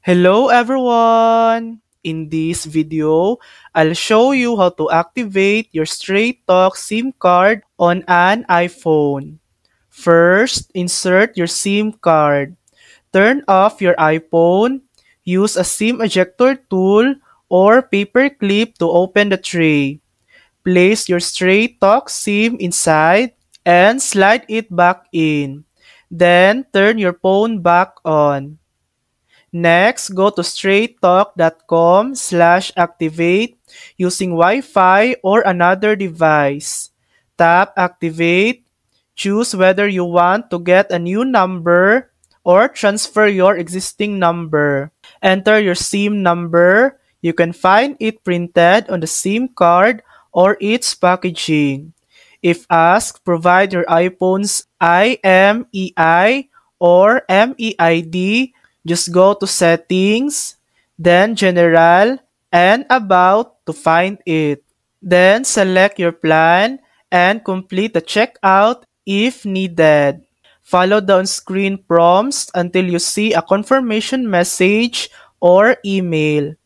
Hello everyone! In this video, I'll show you how to activate your Straight Talk SIM card on an iPhone. First, insert your SIM card. Turn off your iPhone. Use a SIM ejector tool or paper clip to open the tray. Place your Straight Talk SIM inside and slide it back in. Then, turn your phone back on. Next, go to straighttalk.com/activate using Wi-Fi or another device. Tap Activate. Choose whether you want to get a new number or transfer your existing number. Enter your SIM number. You can find it printed on the SIM card or its packaging. If asked, provide your iPhone's IMEI or MEID. Just go to Settings, then General, and About to find it. Then select your plan and complete the checkout if needed. Follow the on-screen prompts until you see a confirmation message or email.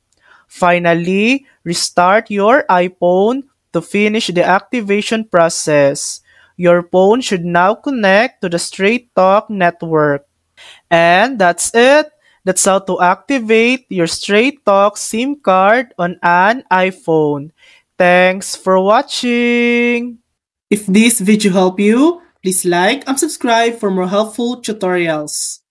Finally, restart your iPhone to finish the activation process. Your phone should now connect to the Straight Talk network. And that's it. That's how to activate your Straight Talk SIM card on an iPhone. Thanks for watching. If this video helped you, please like and subscribe for more helpful tutorials.